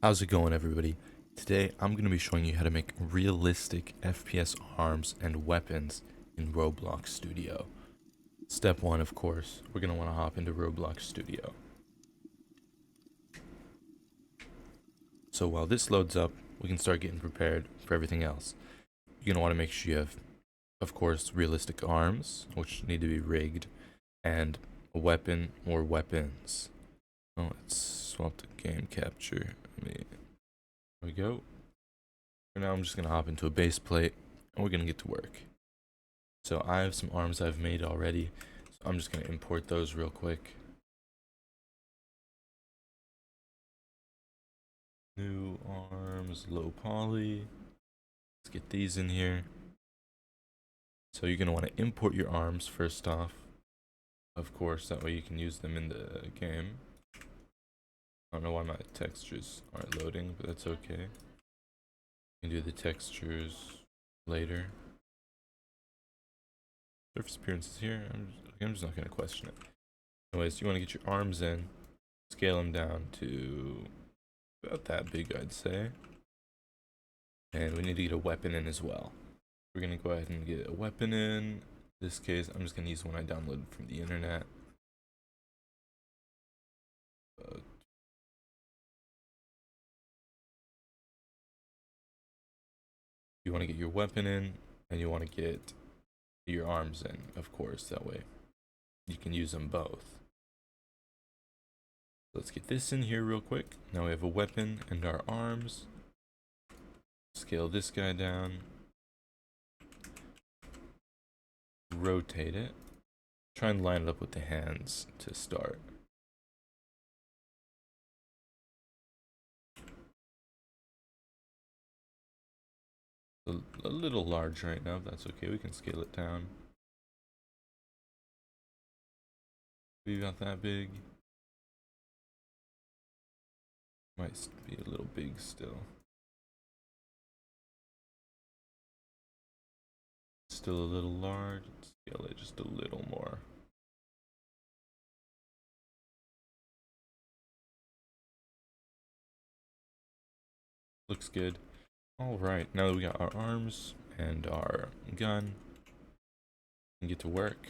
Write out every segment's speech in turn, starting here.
How's it going, everybody? Today I'm going to be showing you how to make realistic FPS arms and weapons in Roblox Studio. Step 1, of course, we're going to want to hop into Roblox Studio. So while this loads up, we can start getting prepared for everything else. You're going to want to make sure you have, of course, realistic arms, which need to be rigged, and a weapon or weapons. Oh, let's swap to game capture. There we go. For now, I'm just going to hop into a base plate, and we're going to get to work. So I have some arms I've made already, so I'm just going to import those real quick. New arms, low poly. Let's get these in here. So you're going to want to import your arms first off. Of course, that way you can use them in the game. I don't know why my textures aren't loading, but that's okay. You can do the textures later. Surface appearances here. I'm just not going to question it. Anyways, you want to get your arms in, scale them down to about that big, I'd say. And we need to get a weapon in as well. We're going to go ahead and get a weapon in. In this case, I'm just going to use one I downloaded from the internet. You want to get your weapon in, and you want to get your arms in, of course, that way you can use them both. Let's get this in here real quick. Now we have a weapon and our arms. Scale this guy down. Rotate it. Try and line it up with the hands to start. A little large right now, but that's okay. We can scale it down. We got that big. Might be a little big still. Still a little large. Let's scale it just a little more. Looks good. Alright, now that we got our arms and our gun, we can get to work.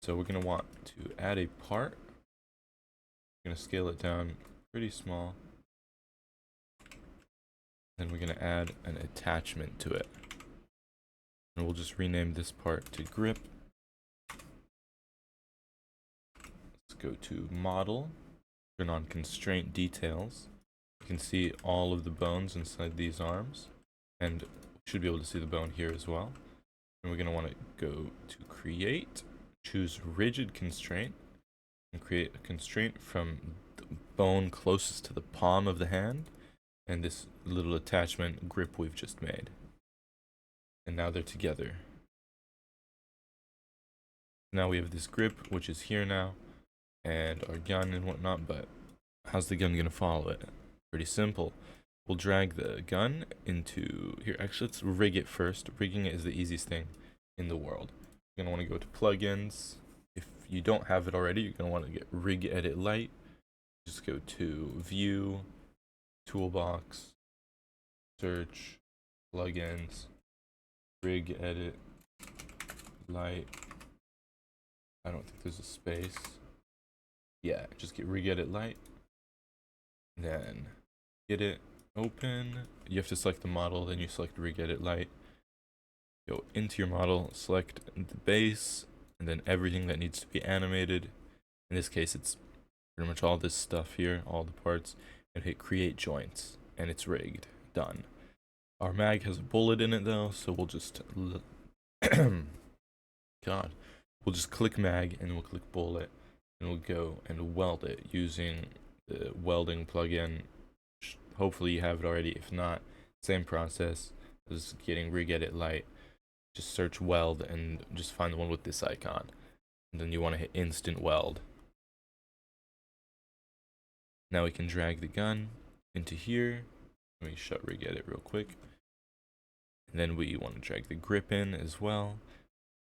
So we're going to want to add a part. We're going to scale it down pretty small. Then we're going to add an attachment to it. And we'll just rename this part to grip. Let's go to model, turn on constraint details. You can see all of the bones inside these arms, and we should be able to see the bone here as well. And we're going to want to go to create, choose rigid constraint, and create a constraint from the bone closest to the palm of the hand, and this little attachment grip we've just made. And now they're together. Now we have this grip, which is here now, and our gun and whatnot, but how's the gun going to follow it? Pretty simple. We'll drag the gun into here. Actually, let's rig it first. Rigging it is the easiest thing in the world. You're going to want to go to plugins. If you don't have it already, you're going to want to get rig edit light. Just go to view, toolbox, search, plugins, rig edit light. I don't think there's a space. Yeah, just get rig edit light. Then get it open. You have to select the model, then you select rig edit light. Go into your model, select the base, and then everything that needs to be animated. In this case, it's pretty much all this stuff here, all the parts, and hit create joints, and it's rigged. Done. Our mag has a bullet in it though, so we'll just we'll just click mag and we'll click bullet, and we'll go and weld it using the welding plugin. Hopefully you have it already. If not, same process as getting rig edit light. Just search weld and just find the one with this icon, and then you want to hit instant weld. Now we can drag the gun into here. Let me shut rig edit real quick. And then we want to drag the grip in as well.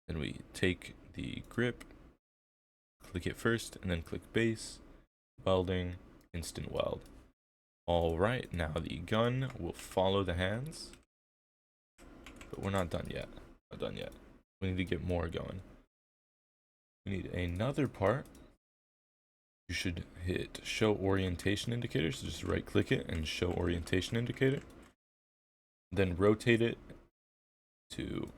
Then we take the grip, click it first, and then click base, welding, instant weld. Alright, now the gun will follow the hands. But we're not done yet. Not done yet. We need to get more going. We need another part. You should hit show orientation indicator. So just right click it and show orientation indicator. Then rotate it to,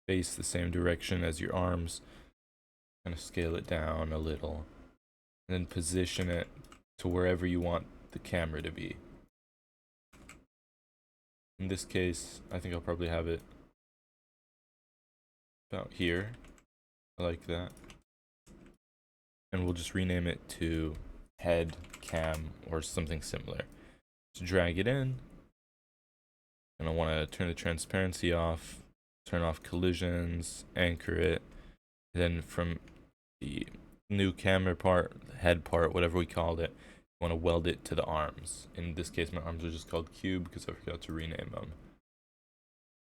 face the same direction as your arms. Kind of scale it down a little. And then position it to wherever you want the camera to be. In this case, I think I'll probably have it about here. I like that. And we'll just rename it to head cam or something similar. Just drag it in. And I want to turn the transparency off, turn off collisions, anchor it. Then from the new camera part, head part, whatever we called it, I want to weld it to the arms. In this case, my arms are just called cube because I forgot to rename them.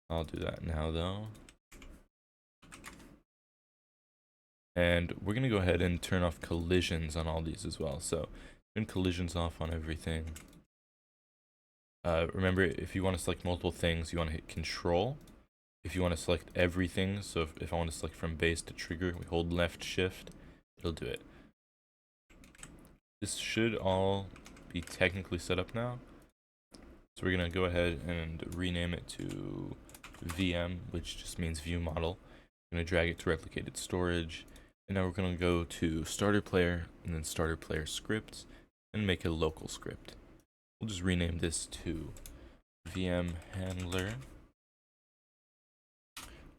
I'll do that now though. And we're going to go ahead and turn off collisions on all these as well. So turn collisions off on everything. Remember, if you want to select multiple things, you want to hit control. If you want to select everything, so if I want to select from base to trigger, we hold left shift, it'll do it. This should all be technically set up now. So we're going to go ahead and rename it to VM, which just means view model. I'm going to drag it to replicated storage. And now we're going to go to starter player and then starter player script and make a local script. We'll just rename this to VM handler.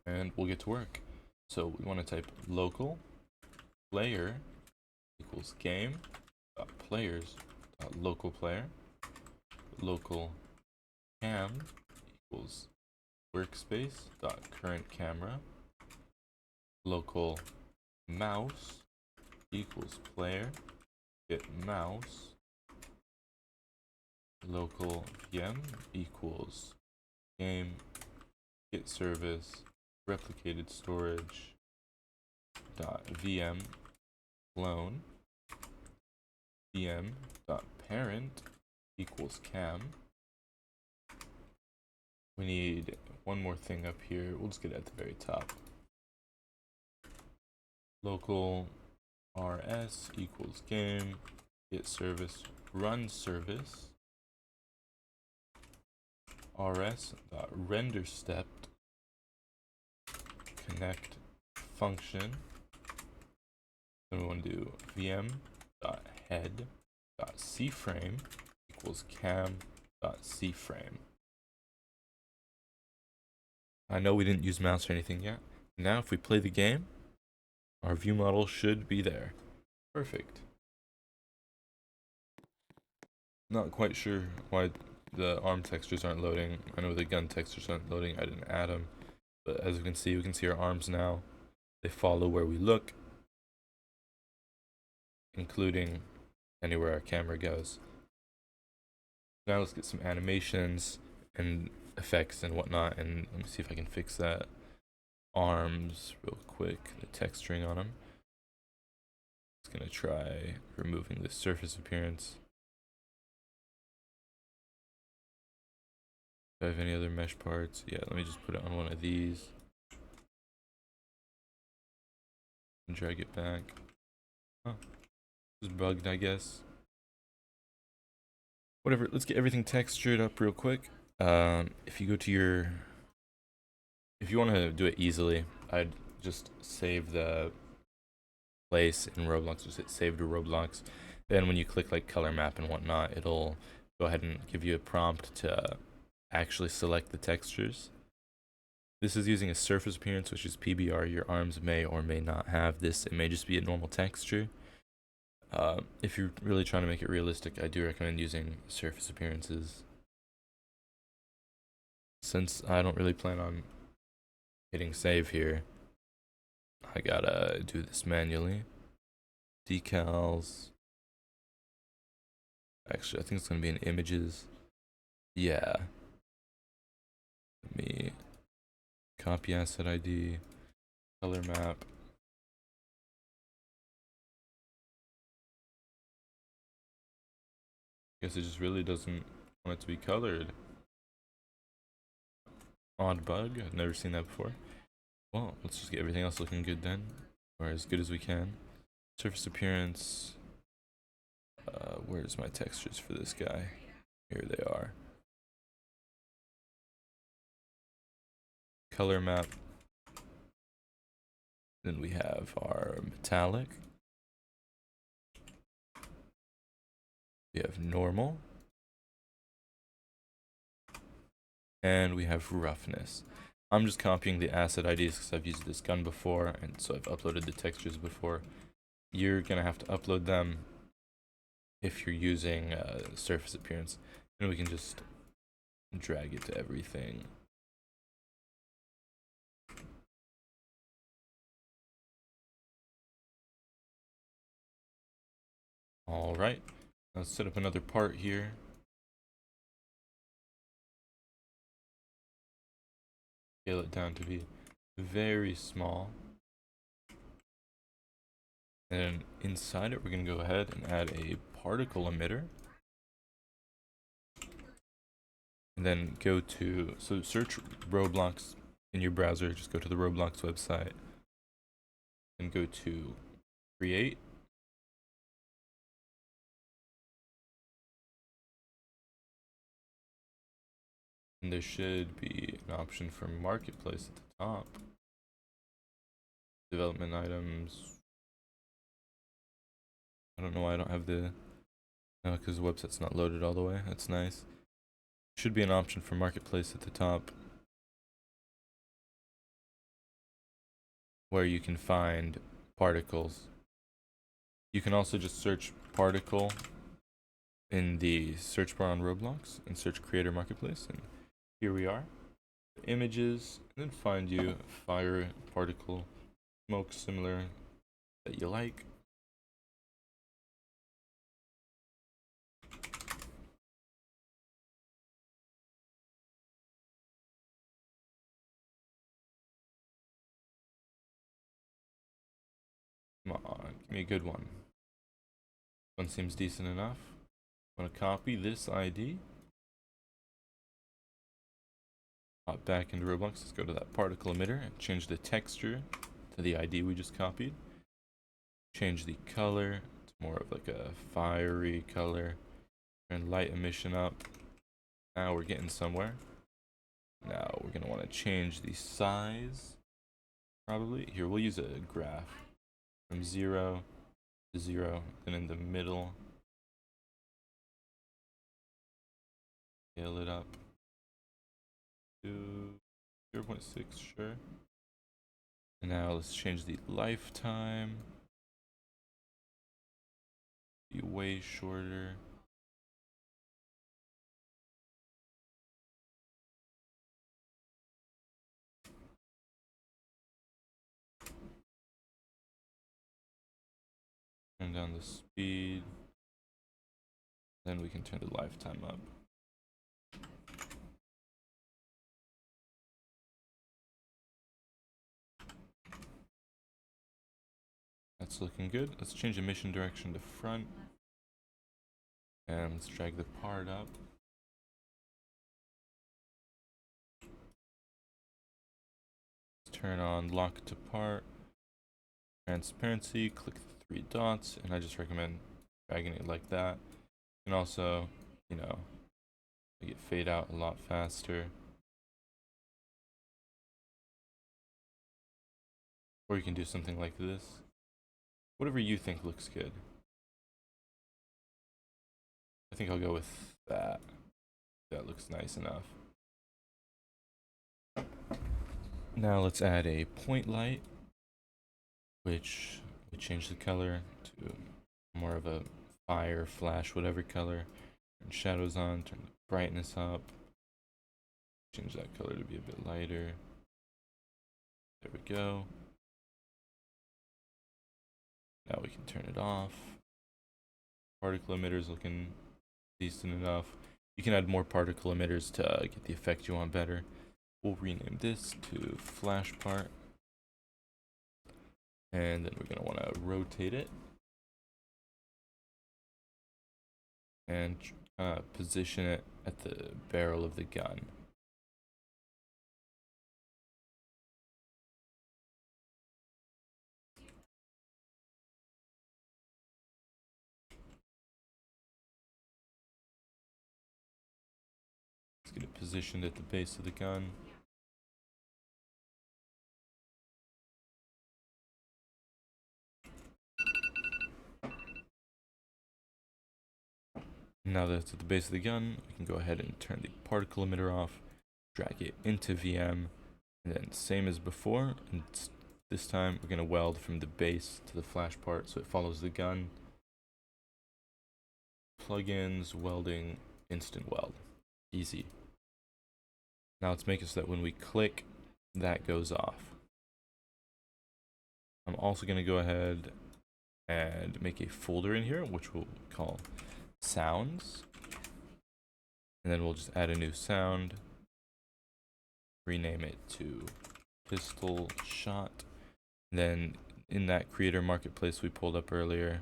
And we'll get to work. So we want to type local player equals game players local player local cam equals workspace current camera local mouse equals player get mouse local VM equals game get service replicated storage VM clone VM parent equals cam. We need one more thing up here. We'll just get it at the very top. Local rs equals game get service run service rs render stepped connect function. Then we want to do VM head cframe equals cam cframe. I know we didn't use mouse or anything yet. Now if we play the game, our view model should be there. Perfect. Not quite sure why the arm textures aren't loading. I know the gun textures aren't loading. I didn't add them. But as we can see our arms now. They follow where we look, including anywhere our camera goes. Now let's get some animations and effects and whatnot, and let me see if I can fix that. Arms real quick, the texturing on them. Just gonna try removing the surface appearance. Do I have any other mesh parts? Yeah, let me just put it on one of these. And drag it back. Huh. Just bugged, I guess. Whatever, let's get everything textured up real quick. If you go to if you want to do it easily, I'd just save the place in Roblox, just hit save to Roblox. Then when you click like color map and whatnot, it'll go ahead and give you a prompt to actually select the textures. This is using a surface appearance, which is PBR. Your arms may or may not have this. It may just be a normal texture. If you're really trying to make it realistic, I do recommend using surface appearances. Since I don't really plan on hitting save here, I gotta do this manually. Decals. Actually, I think it's gonna be in images. Yeah. Let me copy asset ID, color map. Guess it just really doesn't want it to be colored. Odd bug. I've never seen that before. Well, let's just get everything else looking good then, or as good as we can. Surface appearance. Where's my textures for this guy? Here they are. Color map. Then we have our metallic. We have normal. And we have roughness. I'm just copying the asset IDs because I've used this gun before, and so I've uploaded the textures before. You're gonna have to upload them if you're using surface appearance, and we can just drag it to everything. All right, let's set up another part here. Scale it down to be very small. And inside it, we're gonna go ahead and add a particle emitter. And then go to, so search Roblox in your browser, just go to the Roblox website and go to create. And there should be an option for marketplace at the top. Development items. I don't know why I don't have the, because the website's not loaded all the way. That's nice. Should be an option for marketplace at the top, where you can find particles. You can also just search particle in the search bar on Roblox and search creator marketplace, and here we are. Images, and then find you fire, particle, smoke similar that you like. Come on, give me a good one. One seems decent enough. I'm gonna copy this ID. Hop back into Roblox. Let's go to that particle emitter and change the texture to the ID we just copied. Change the color to more of like a fiery color. Turn light emission up. Now we're getting somewhere. Now we're gonna want to change the size. Probably here we'll use a graph from 0 to 0, then in the middle. Scale it up to 0.6, sure. And now let's change the lifetime. Be way shorter. Turn down the speed. Then we can turn the lifetime up. That's looking good. Let's change emission direction to front. And let's drag the part up. Let's turn on lock to part. Transparency, click the 3 dots, and I just recommend dragging it like that. You can also, you know, make it fade out a lot faster. Or you can do something like this. Whatever you think looks good. I think I'll go with that. That looks nice enough. Now let's add a point light, which we change the color to more of a fire, flash, whatever color. Turn shadows on, turn the brightness up. Change that color to be a bit lighter. There we go. Now we can turn it off. Particle emitters looking decent enough. You can add more particle emitters to get the effect you want better. We'll rename this to flash part. And then we're going to want to rotate it. And position it at the barrel of the gun. Let's get it positioned at the base of the gun. Now that it's at the base of the gun, we can go ahead and turn the particle emitter off, drag it into VM, and then same as before, and this time we're going to weld from the base to the flash part so it follows the gun. Plugins, welding, instant weld. Easy. Now let's make it so that when we click, that goes off. I'm also going to go ahead and make a folder in here, which we'll call sounds. And then we'll just add a new sound. Rename it to pistol shot. Then in that creator marketplace we pulled up earlier,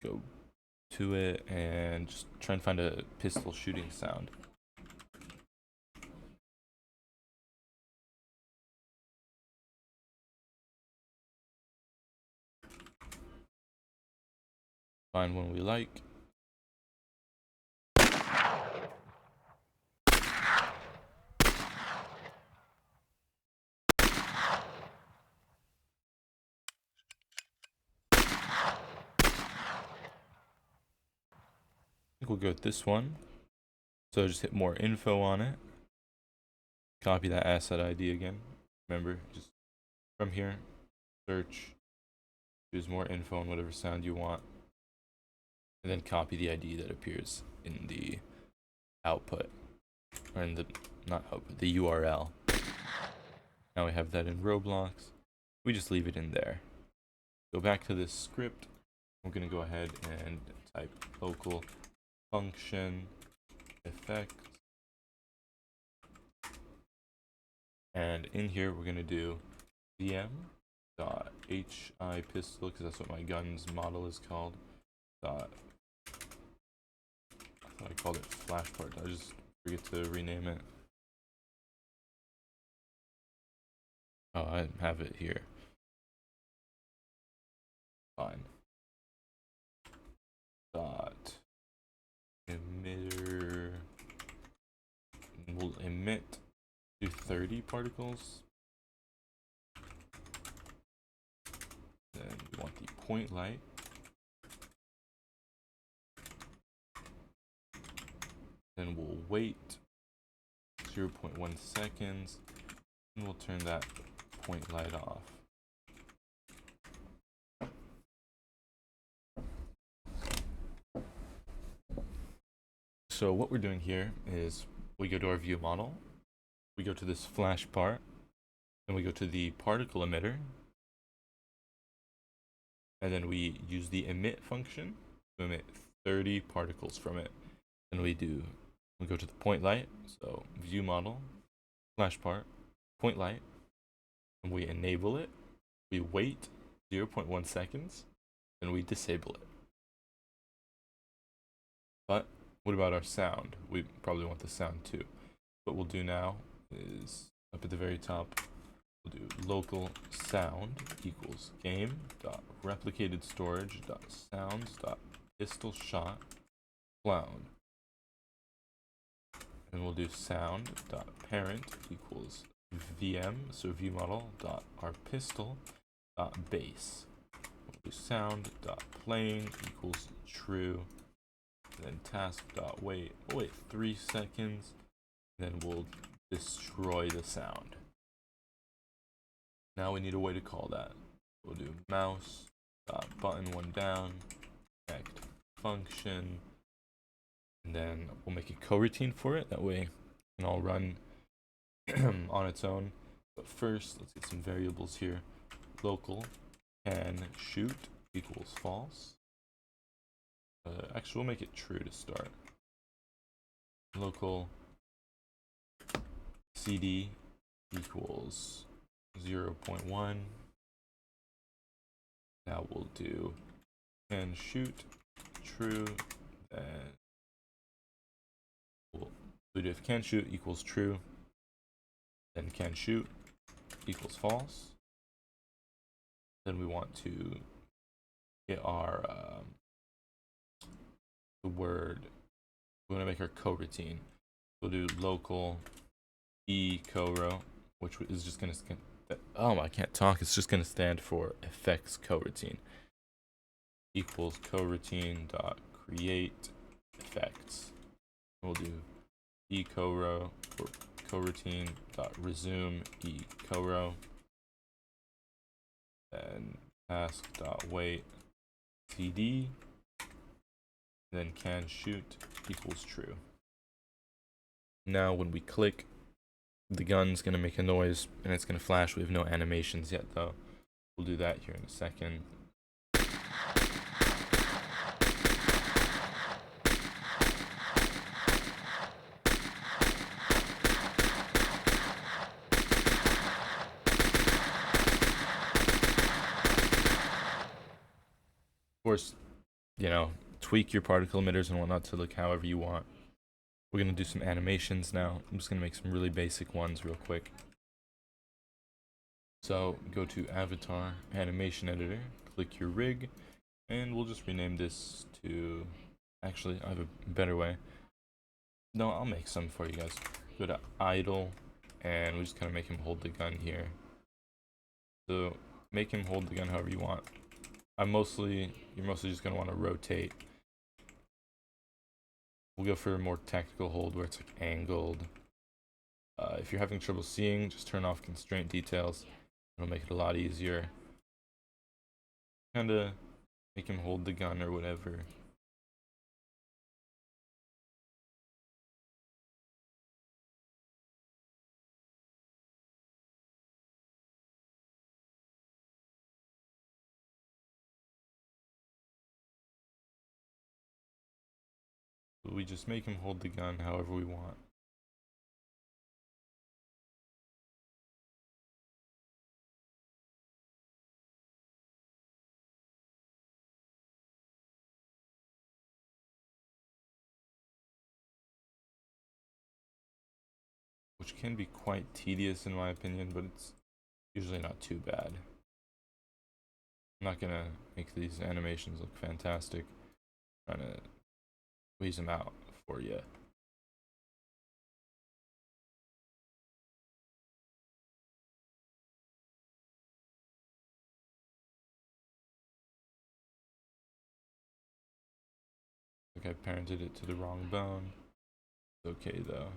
go to it and just try and find a pistol shooting sound. Find one we like. I think we'll go with this one. So just hit more info on it. Copy that asset ID again. Remember, just from here, search, choose more info on whatever sound you want, and then copy the ID that appears in the output, or in the, not output, the URL. Now we have that in Roblox. We just leave it in there. Go back to this script. We're going to go ahead and type local function effect. And in here, we're going to do vm.hi pistol, because that's what my gun's model is called. I thought I called it flash part. I just forget to rename it. Oh, I have it here. Fine. Dot emitter. We'll emit to 30 particles. Then we want the point light. Then we'll wait 0.1 seconds, and we'll turn that point light off. So what we're doing here is we go to our view model, we go to this flash part, then we go to the particle emitter, and then we use the emit function to emit 30 particles from it. And we go to the point light, so view model, flash part, point light, and we enable it. We wait 0.1 seconds, and we disable it. But what about our sound? We probably want the sound too. What we'll do now is up at the very top, we'll do local sound equals game.replicated storage.sounds.pistol shot cloud. And we'll do sound.parent equals vm, so view model dot our pistol dot base. We'll do sound.playing equals true. And then task.wait. We'll wait 3 seconds. Then we'll destroy the sound. Now we need a way to call that. We'll do mouse dot button one down, connect function. And then we'll make a coroutine for it. That way it can all run on its own. But first, let's get some variables here. Local can shoot equals false. Actually, we'll make it true to start. Local cd equals 0.1. Now we'll do can shoot true, then we'll do if can shoot equals true, then can shoot equals false. Then we want to get our the word. We want to make our coroutine. We'll do local e coro, which is just gonna I can't talk. It's just gonna stand for effects coroutine equals coroutine dot create effects. We'll do e coro or coroutine dot resume e coro, then task dot wait cd, then can shoot equals true. Now when we click, the gun's gonna make a noise and it's gonna flash. We have no animations yet though. We'll do that here in a second. Of course, you know, tweak your particle emitters and whatnot to look however you want. We're gonna do some animations now. I'm just gonna make some really basic ones real quick. So go to Avatar Animation Editor, click your rig, and we'll just rename this to, actually I have a better way. No, I'll make some for you guys. Go to idle, and we just kind of make him hold the gun here. So make him hold the gun however you want. You're mostly just gonna want to rotate. We'll go for a more tactical hold where it's like angled. If you're having trouble seeing, just turn off constraint details. It'll make it a lot easier. Kinda make him hold the gun or whatever. We just make him hold the gun however we want. Which can be quite tedious in my opinion, but it's usually not too bad. I'm not gonna make these animations look fantastic. I'm trying to squeeze them out for you. Like I parented it to the wrong bone. It's okay though.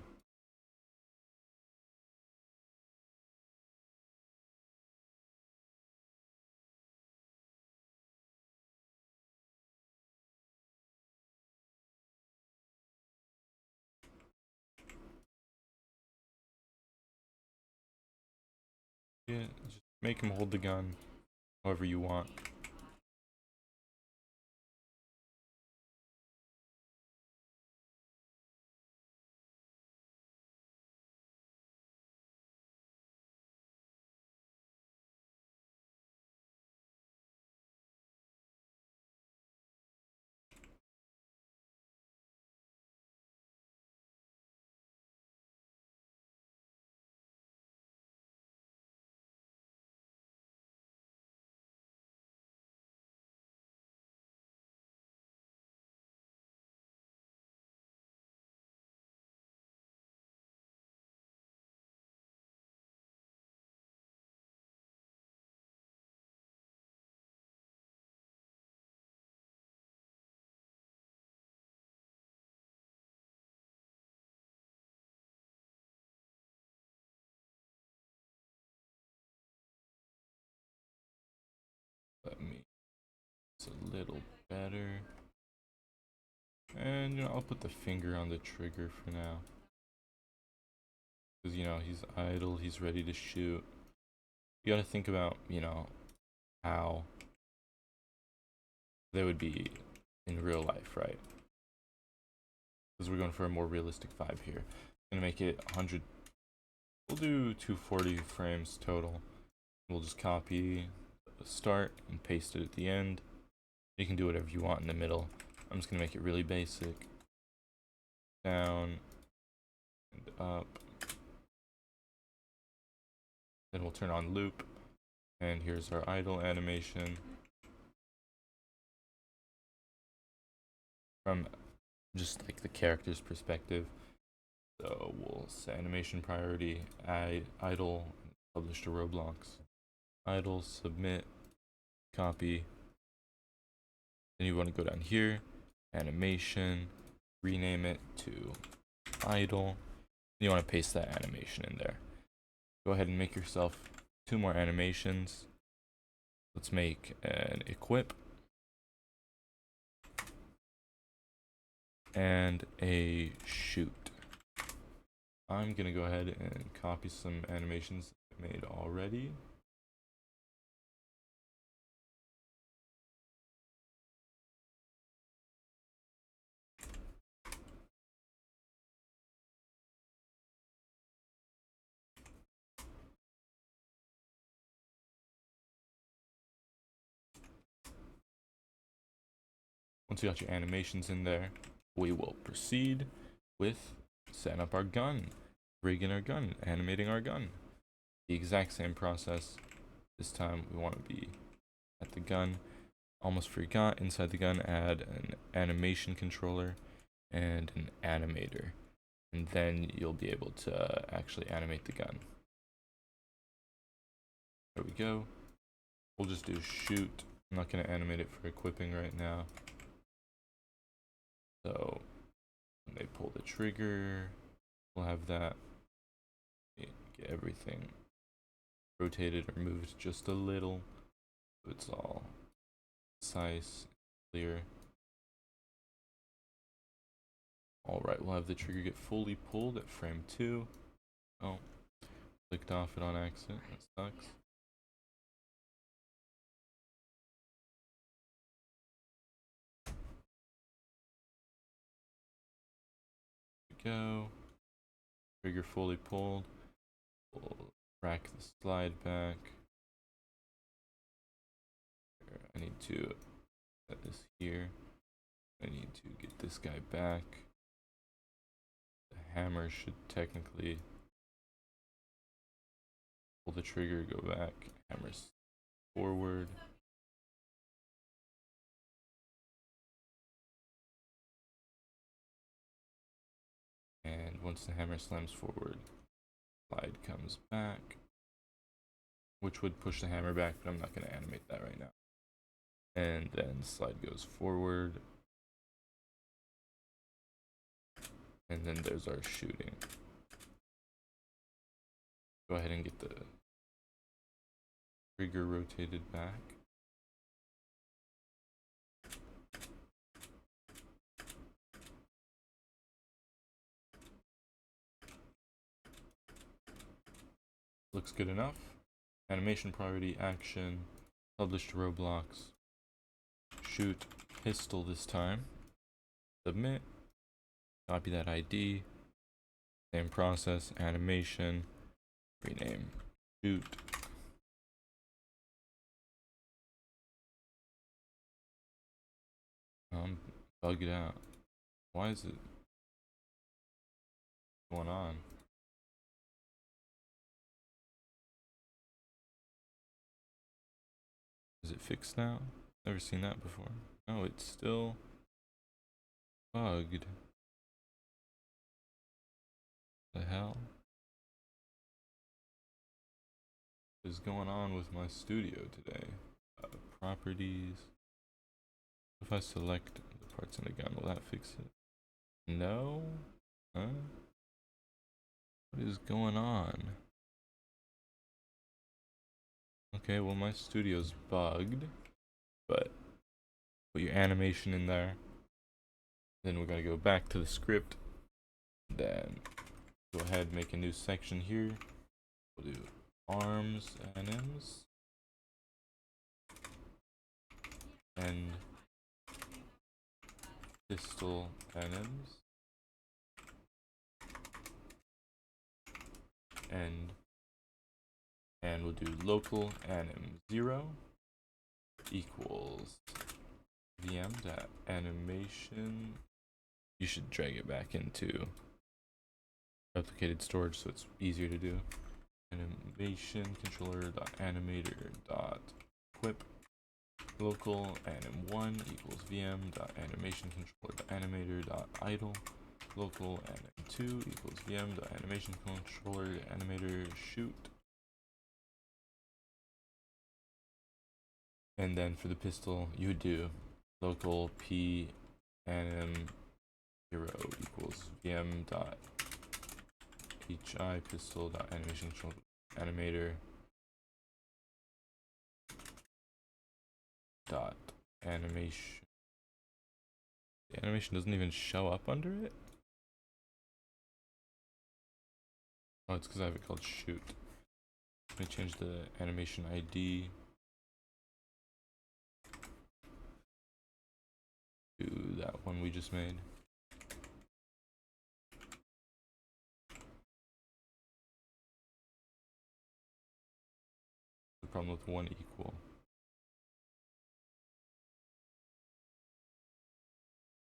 Yeah, just make him hold the gun however you want. Let me, it's a little better. And you know, I'll put the finger on the trigger for now. Because you know, he's idle, he's ready to shoot. You gotta think about, you know, how they would be in real life, right? Because we're going for a more realistic vibe here. I'm gonna make it 100. We'll do 240 frames total. We'll just copy the start and paste it at the end. You can do whatever you want in the middle. I'm just gonna make it really basic. Down and up. Then we'll turn on loop. And here's our idle animation. From just like the character's perspective. So we'll set animation priority, idle, publish to Roblox. Idle, submit, copy. Then you want to go down here, animation, rename it to idle. You want to paste that animation in there. Go ahead and make yourself 2 more animations. Let's make an equip and a shoot. I'm gonna go ahead and copy some animations I made already. Once you got your animations in there, we will proceed with setting up our gun, rigging our gun, animating our gun. The exact same process. This time we want to be at the gun. Almost forgot, inside the gun add an animation controller and an animator. And then you'll be able to actually animate the gun. There we go. We'll just do shoot. I'm not going to animate it for equipping right now. So when they pull the trigger, we'll have that. Get everything rotated or moved just a little, so it's all precise, clear. Alright, we'll have the trigger get fully pulled at frame 2. Oh, clicked off it on accident. That sucks. There we go. Trigger fully pulled. We'll rack the slide back. I need to set this here. I need to get this guy back. The hammer should technically pull the trigger, go back, hammer's forward. And once the hammer slams forward, slide comes back, which would push the hammer back, but I'm not going to animate that right now. And then slide goes forward. And then there's our shooting. Go ahead and get the trigger rotated back. Looks good enough. Animation priority, action, publish to Roblox. Shoot pistol this time. Submit. Copy that ID. Same process, animation, rename, shoot. Bug it out. Why is it going on? Is it fixed now? Never seen that before. No, it's still bugged. The hell is going on with my studio today? Properties. If I select the parts in the gun, will that fix it? No? Huh? What is going on? Okay, well my studio's bugged, but put your animation in there. Then we're gonna go back to the script. Then go ahead and make a new section here. We'll do arms anims and pistol anims and we'll do local anim 0 equals vm.animation. You should drag it back into replicated storage so it's easier to do. Animation controller.animator.equip local anim1 equals vm.animation controller.animator.idle local anim2 equals vm.animation controller.animator shoot. And then for the pistol, you would do local p anim 0 equals vm dot hi pistol dot animation control animator dot animation. The animation doesn't even show up under it. Oh, it's because I have it called shoot. Let me change the animation ID to that one we just made. The problem with one equal.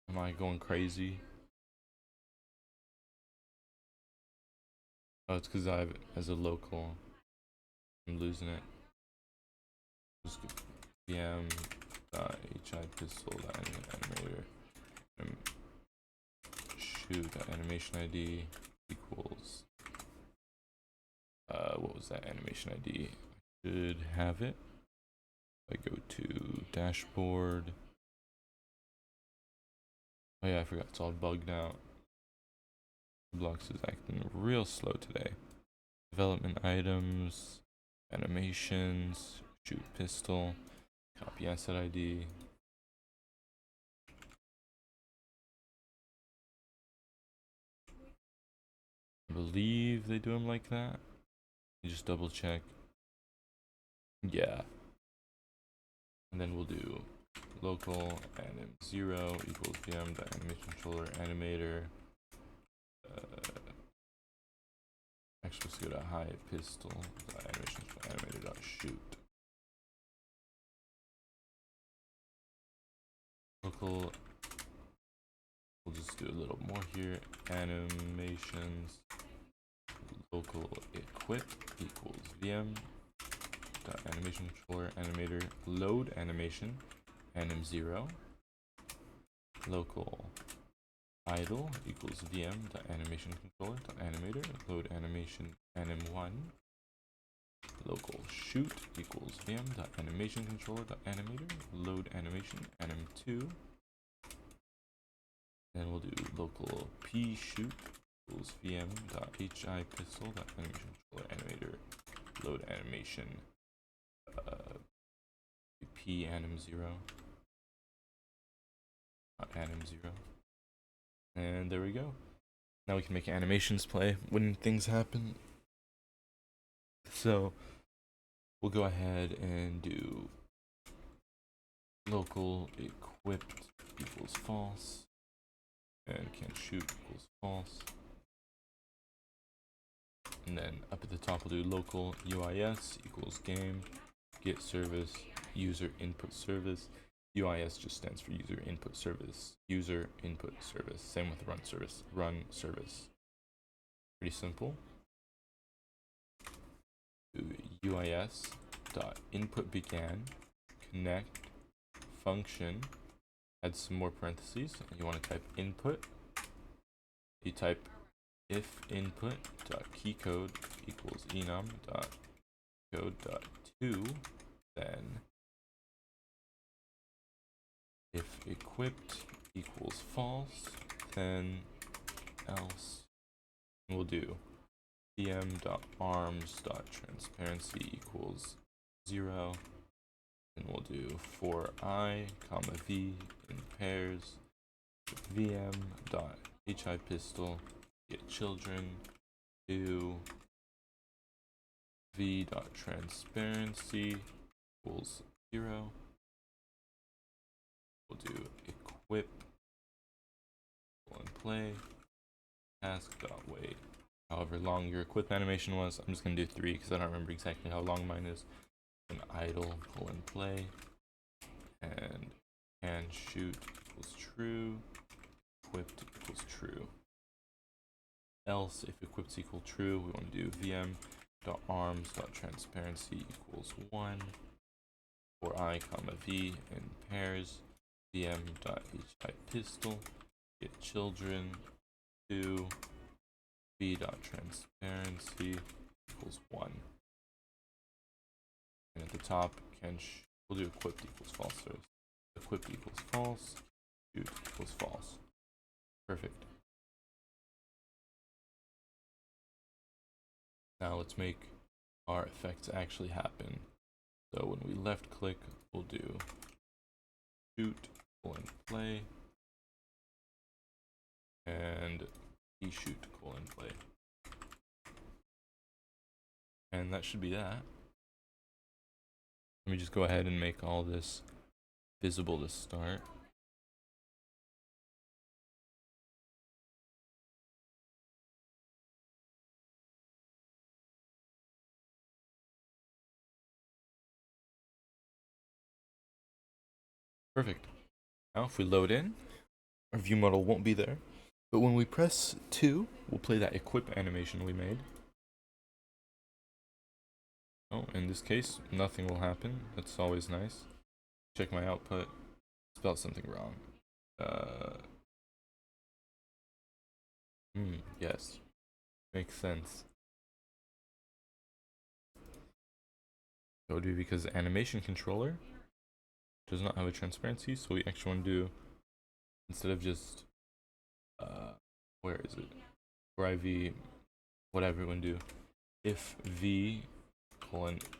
Am I going crazy? Oh, it's because I have it as a local. I'm losing it. Just vm hi pistol animator shoot animation ID equals what was that animation ID? I should have it. I go to dashboard. Oh yeah, I forgot it's all bugged out. Roblox is acting real slow today. Development items, animations, shoot pistol, copy asset ID. I believe they do them like that. You just double check. Yeah. And then we'll do local anim0 equals vm.animation controller animator. Actually, let's go to hi pistol animation animator shoot. Local. We'll just do a little more here. Animations. Local equip equals vm dot animation controller animator load animation anim0 local idle equals vm dot animation controller dot animator load animation anim1 local shoot equals vm dot animation controller dot animator load animation anim2. Then we'll do local p shoot equals vm dot hi pistol dot animation controller animator load animation p anim0 anim0, and there we go. Now we can make animations play when things happen. So we'll go ahead and do local equipped equals false and can't shoot equals false. And then up at the top we'll do local UIS equals game get service user input service. UIS just stands for user input service. User input service. Same with run service. Run service. Pretty simple. Do UIS dot input began connect function. Add some more parentheses. You want to type input. You type if input dot keycode equals enum dot code dot 2, then if equipped equals false, then else. We'll do vm.arms.transparency equals 0. And we'll do for I, comma v in pairs, vm.hi pistol get children to v.transparency equals 0. We'll do equip and play task.wait. However long your equip animation was, I'm just gonna do 3 because I don't remember exactly how long mine is. And idle : play and and shoot equals true, equipped equals true. Else, if equipped equal true, we want to do vm.arms.transparency equals 1 for I comma v in pairs, vm.hi pistol get children 2 v.transparency equals 1. And at the top, we'll do equipped equals false first. Equipped equals false, shoot equals false. Perfect. Now let's make our effects actually happen. So when we left click, we'll do shoot, play, and shoot, play. And that should be that. Let me just go ahead and make all this visible to start. Perfect. Now if we load in, our view model won't be there. But when we press 2, we'll play that equip animation we made. Oh, in this case, nothing will happen. That's always nice. Check my output. Spelled something wrong. Yes. Makes sense. That would be because animation controller does not have a transparency, so we actually want to do, instead of just where is it? For IV, whatever we want to do. If V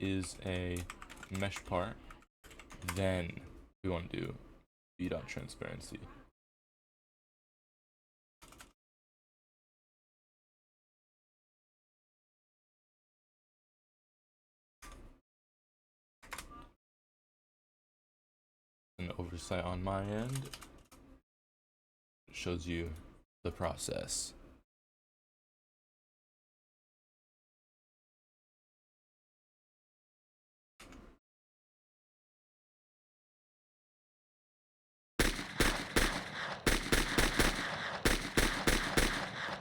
is a mesh part, then we want to do v.transparency. An oversight on my end shows you the process.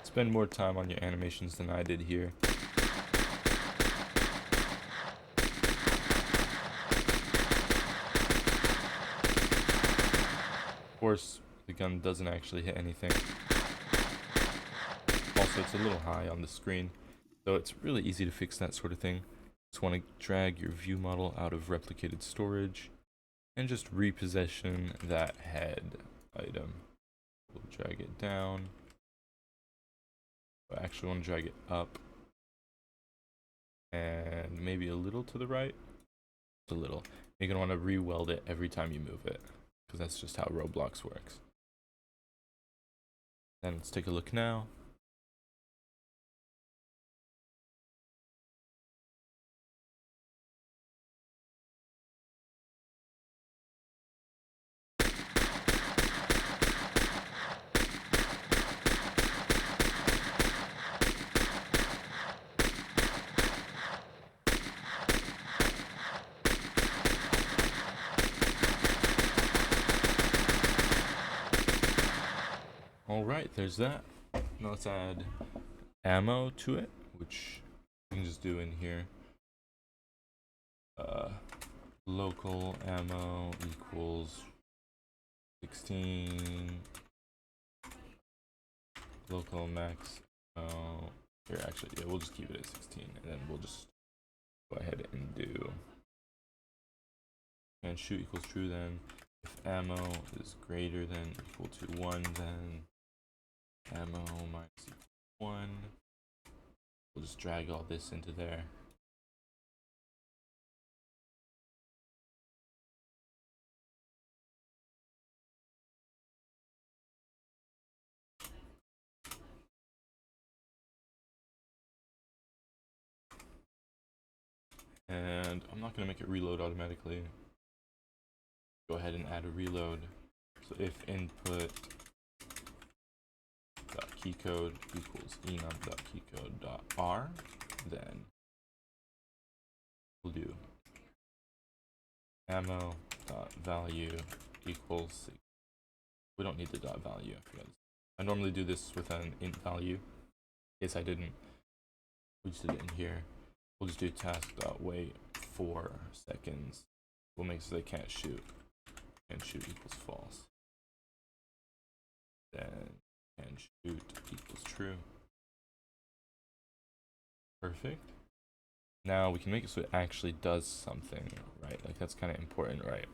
Spend more time on your animations than I did here. Of course, the gun doesn't actually hit anything. Also, it's a little high on the screen, so it's really easy to fix that sort of thing. Just want to drag your view model out of replicated storage and just reposition that head item. We'll drag it down. I actually want to drag it up and maybe a little to the right. Just a little. You're going to want to re-weld it every time you move it, because that's just how Roblox works. Then let's take a look now. Alright, there's that. Now let's add ammo to it, which we can just do in here. Local ammo equals 16. Local max. Here, actually, yeah, we'll just keep it at 16, and then we'll just go ahead and do. And shoot equals true, then if ammo is greater than equal to 1, then ammo minus equal to 1. We'll just drag all this into there. And I'm not going to make it reload automatically. Go ahead and add a reload. So if input .keycode equals enum.keycode.r, then we'll do ammo.value equals, we don't need the dot value, I forgot. I normally do this with an int value. In case I didn't, we just did it in here. We'll just do task.wait 4 seconds. We'll make so they can't shoot. And shoot equals false. Then can shoot equals true. Perfect. Now we can make it so it actually does something, right? Like that's kind of important, right?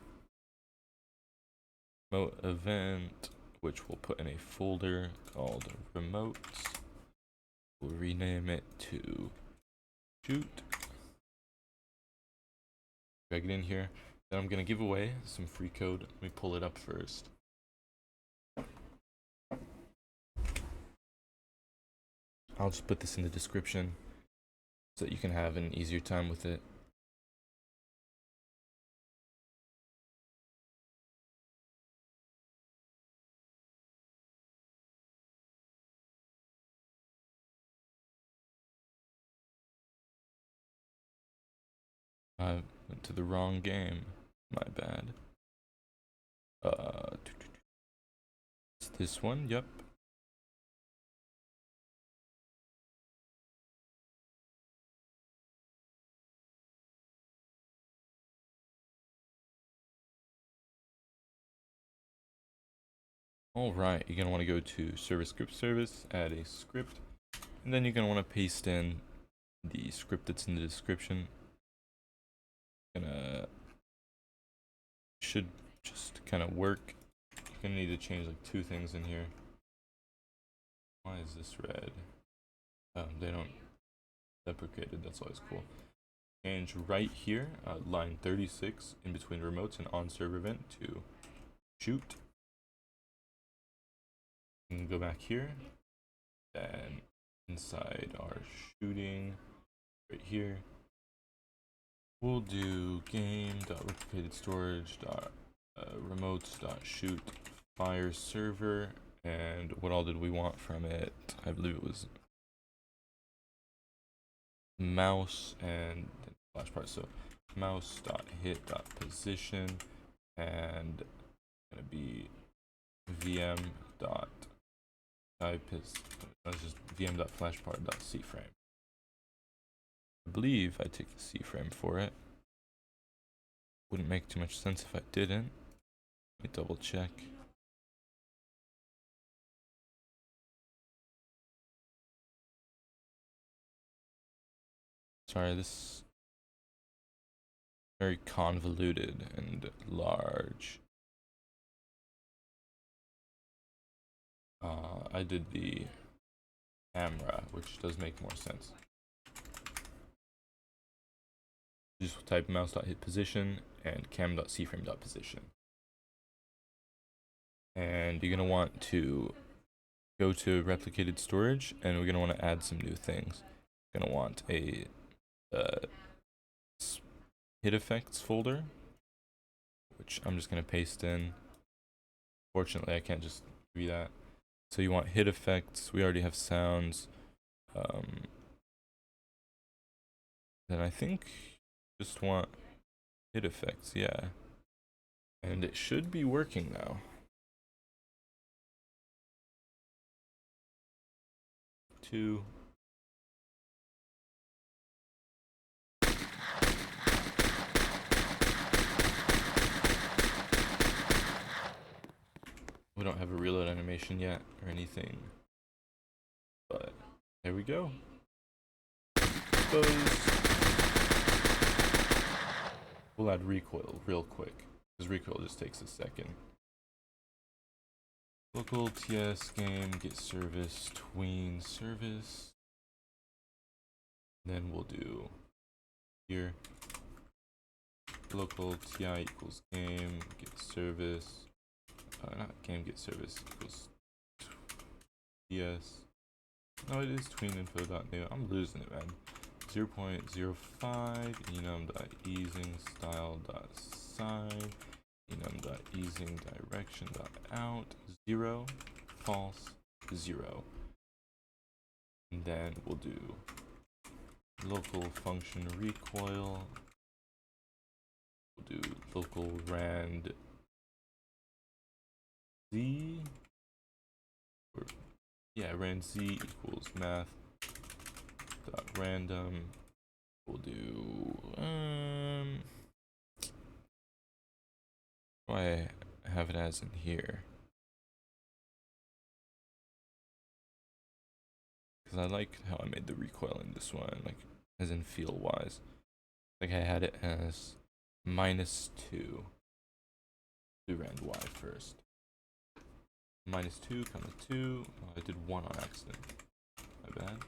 Remote event, which we'll put in a folder called remotes. We'll rename it to shoot. Drag it in here. Then I'm gonna give away some free code. Let me pull it up first. I'll just put this in the description so that you can have an easier time with it. I went to the wrong game. My bad. It's this one, yep. Alright, you're gonna want to go to service script service, add a script, and then you're gonna want to paste in the script that's in the description. Should just kind of work. You're gonna need to change like 2 things in here. Why is this red? They don't deprecated, that's always cool. Change right here, line 36 in between remotes and on server event to shoot. And go back here, then inside our shooting right here, we'll do game.replicated storage remotes.shoot fire server, and what all did we want from it? I believe it was mouse and flash part. So mouse.hit.position and gonna be vm.type is just vm.flashpart.cframe. I believe I take the C-frame for it. Wouldn't make too much sense if I didn't. Let me double check. Sorry, this is very convoluted and large. I did the camera, which does make more sense. Just type mouse.hit position and cam.cframe.position. And you're gonna want to go to replicated storage, and we're gonna want to add some new things. We're gonna want a hit effects folder, which I'm just gonna paste in. Fortunately, I can't just do that. So you want hit effects. We already have sounds. Then I think just want hit effects, yeah. And it should be working now. Two. We don't have a reload animation yet or anything, but there we go. We'll add recoil real quick, because recoil just takes a second. Local TS game get service tween service. Then we'll do here local TI equals game get service. Not game get service equals TS. No, it is tween info.new. I'm losing it, man. 0.05 enum.easing style.side enum.easing direction.out 0 false 0. And then we'll do local function recoil. We'll do local rand z, or yeah, rand z equals math dot random. We'll do why I have it as in here, because I like how I made the recoil in this one, like as in feel wise. Like I had it as -2 to rand y first. -2, 2. Oh, I did 1 on accident. My bad.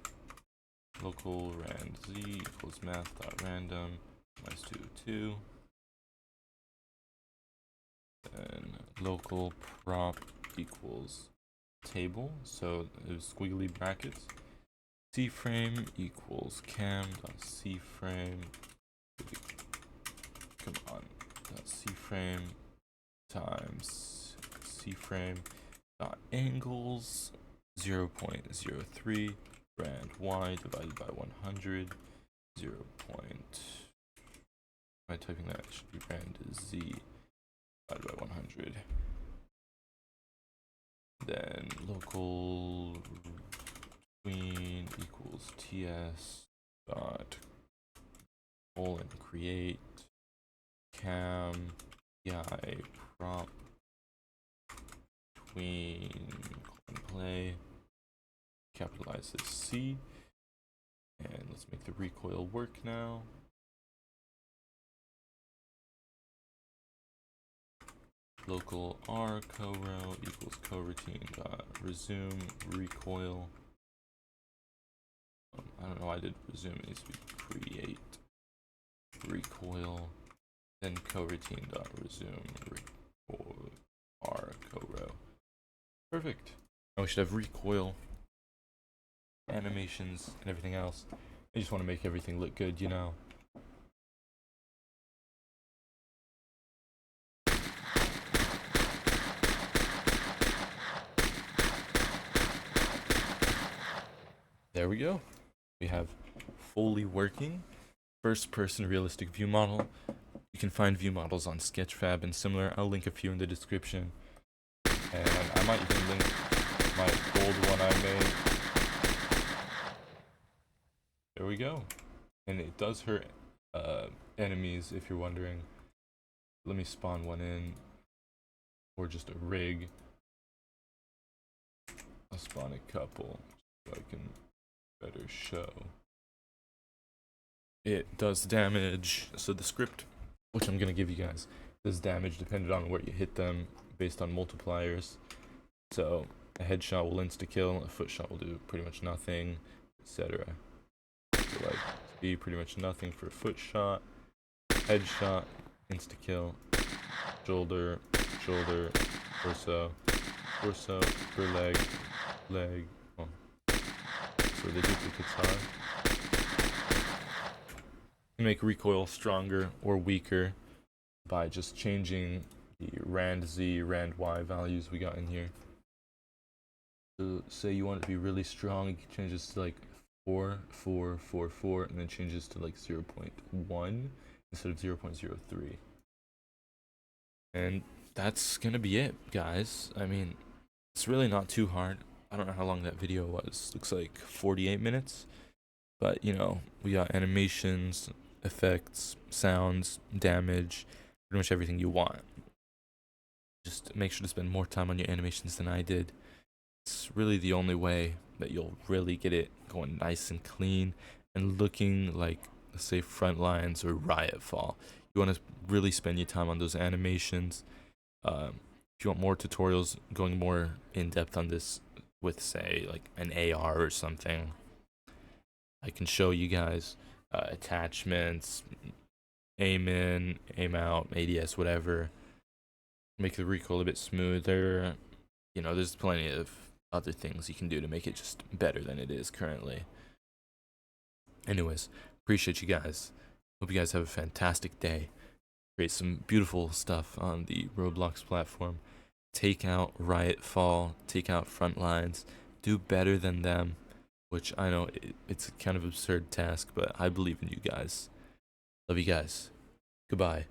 Local rand z equals math dot random -2, 2. Then local prop equals table, so it was squiggly brackets. C frame equals cam dot c frame. Come on, dot c frame times c frame dot angles 0.03 rand y divided by 100 0. By typing that, it should be rand z divided by 100. Then local between equals ts dot colon create cam pi prop between play, capitalize this c, and let's make the recoil work now. Local r co-row equals coroutine dot resume recoil. I don't know why I did resume, it needs to be create recoil, then coroutine dot resume recoil r co-row. Perfect. Now we should have recoil, animations, and everything else. I just want to make everything look good, you know. There we go. We have fully working first-person realistic view model. You can find view models on sketchfab and similar. I'll link a few in the description. And I might even link my old one I made. There we go. And it does hurt enemies, if you're wondering. Let me spawn one in. Or just a rig. I'll spawn a couple so I can better show. It does damage. So the script, which I'm going to give you guys, does damage depending on where you hit them based on multipliers. So a headshot will insta-kill, a foot shot will do pretty much nothing, etc. So like, be pretty much nothing for a foot shot, headshot, insta-kill, shoulder, shoulder, torso, torso, per leg, leg. Oh. So the duplicates are. You make recoil stronger or weaker by just changing the rand z, rand y values we got in here. So say you want it to be really strong, you can change this to like 4, 4, 4, 4, and then change this to like 0.1 instead of 0.03. And that's gonna be it, guys. I mean, it's really not too hard. I don't know how long that video was. Looks like 48 minutes. But, you know, we got animations, effects, sounds, damage, pretty much everything you want. Just make sure to spend more time on your animations than I did. It's really the only way that you'll really get it going nice and clean and looking like, let's say, Frontlines or Riot Fall. You want to really spend your time on those animations. If you want more tutorials going more in depth on this with, say, like an AR or something, I can show you guys attachments, aim in, aim out, ADS, whatever. Make the recoil a bit smoother. You know, there's plenty of other things you can do to make it just better than it is currently. Anyways, appreciate you guys. Hope you guys have a fantastic day. Create some beautiful stuff on the Roblox platform. Take out Riot Fall, take out Frontlines, do better than them, which I know it's a kind of absurd task, but I believe in you guys. Love you guys. Goodbye.